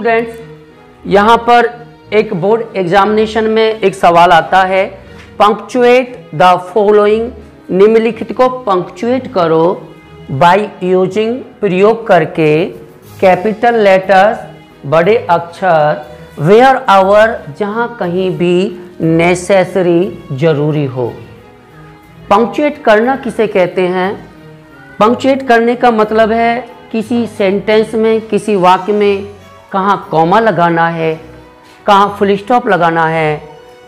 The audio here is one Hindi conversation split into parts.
स्टूडेंट्स, यहाँ पर एक बोर्ड एग्जामिनेशन में एक सवाल आता है, पंक्चुएट द फॉलोइंग, निम्नलिखित को पंक्चुएट करो बाय यूजिंग, प्रयोग करके कैपिटल लेटर्स, बड़े अक्षर, वेयर आवर, जहाँ कहीं भी नेसेसरी, जरूरी हो। पंक्चुएट करना किसे कहते हैं? पंक्चुएट करने का मतलब है किसी सेंटेंस में, किसी वाक्य में कहाँ कॉमा लगाना है, कहाँ फुल स्टॉप लगाना है,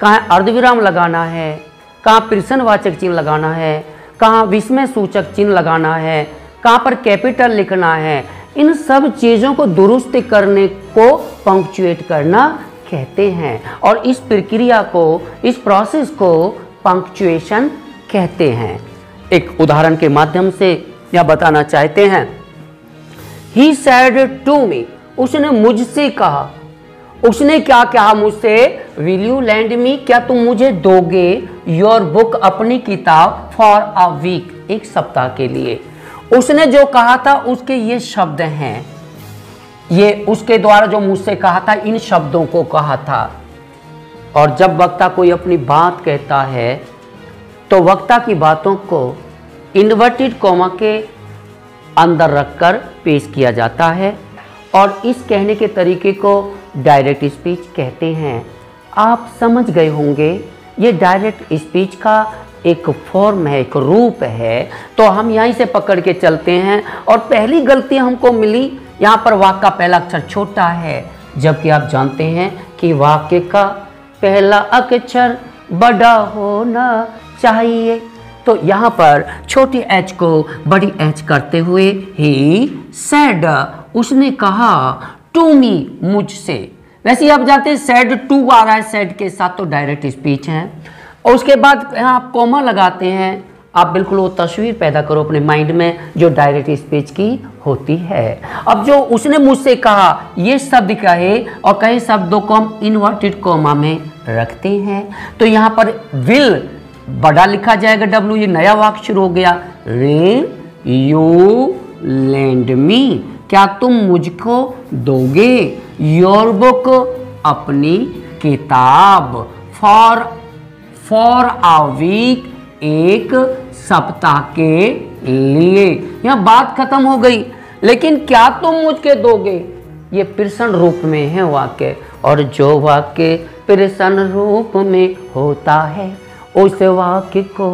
कहाँ अर्धविराम लगाना है, कहाँ प्रश्नवाचक चिन्ह लगाना है, कहाँ विस्मय सूचक चिन्ह लगाना है, कहाँ पर कैपिटल लिखना है। इन सब चीज़ों को दुरुस्त करने को पंक्चुएट करना कहते हैं और इस प्रक्रिया को, इस प्रोसेस को पंक्चुएशन कहते हैं। एक उदाहरण के माध्यम से यह बताना चाहते हैं। He said to me, उसने मुझसे कहा। उसने क्या कहा मुझसे? Will you lend me, क्या तुम मुझे दोगे your book, अपनी किताब, for a week, एक सप्ताह के लिए। उसने जो कहा था उसके ये शब्द हैं, ये उसके द्वारा जो मुझसे कहा था, इन शब्दों को कहा था। और जब वक्ता कोई अपनी बात कहता है तो वक्ता की बातों को इन्वर्टेड कॉमा के अंदर रखकर पेश किया जाता है और इस कहने के तरीके को डायरेक्ट स्पीच कहते हैं। आप समझ गए होंगे, ये डायरेक्ट स्पीच का एक फॉर्म है, एक रूप है। तो हम यहीं से पकड़ के चलते हैं और पहली गलती हमको मिली, यहाँ पर वाक्य का पहला अक्षर छोटा है, जबकि आप जानते हैं कि वाक्य का पहला अक्षर बड़ा होना चाहिए। तो यहाँ पर छोटी एच को बड़ी एच करते हुए ही सेड, उसने कहा, टू मी, मुझसे। वैसे ही आप जानते हैं सेड टू आ रहा है सेड के साथ, तो डायरेक्ट स्पीच है। और उसके बाद यहाँ आप कॉमा लगाते हैं। आप बिल्कुल वो तस्वीर पैदा करो अपने माइंड में जो डायरेक्ट स्पीच की होती है। अब जो उसने मुझसे कहा, ये शब्द कहे और कई शब्दों को हम इन्वर्टेड कॉमा में रखते हैं। तो यहाँ पर विल बड़ा लिखा जाएगा, डब्ल्यू, ये नया वाक्य शुरू हो गया। विल यू लेंड मी, क्या तुम मुझको दोगे योर बुक, अपनी किताब, फॉर अ वीक, एक सप्ताह के लिए। यह बात खत्म हो गई। लेकिन क्या तुम मुझके दोगे, ये प्रश्न रूप में है वाक्य, और जो वाक्य प्रश्न रूप में होता है उस वाक्य को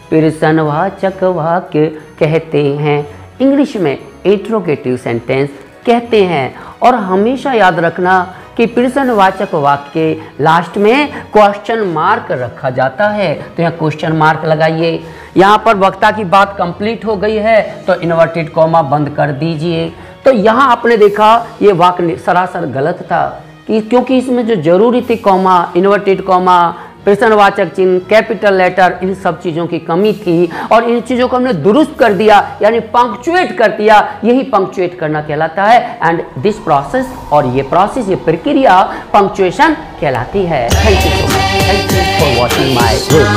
प्रश्नवाचक वाक्य कहते हैं। इंग्लिश में इंट्रोगेटिव सेंटेंस कहते हैं। और हमेशा याद रखना कि प्रश्नवाचक वाक्य के लास्ट में क्वेश्चन मार्क रखा जाता है। तो यहाँ क्वेश्चन मार्क लगाइए। यहाँ पर वक्ता की बात कंप्लीट हो गई है तो इन्वर्टेड कॉमा बंद कर दीजिए। तो यहाँ आपने देखा ये वाक्य सरासर गलत था, क्योंकि इसमें जो जरूरी थी कॉमा, इन्वर्टेड कॉमा, प्रश्नवाचक चिन्ह, कैपिटल लेटर, इन सब चीज़ों की कमी थी और इन चीज़ों को हमने दुरुस्त कर दिया, यानी पंक्चुएट कर दिया। यही पंक्चुएट करना कहलाता है। एंड दिस प्रोसेस, और ये प्रोसेस, ये प्रक्रिया पंक्चुएशन कहलाती है। Thank you so much, thank you for watching my video.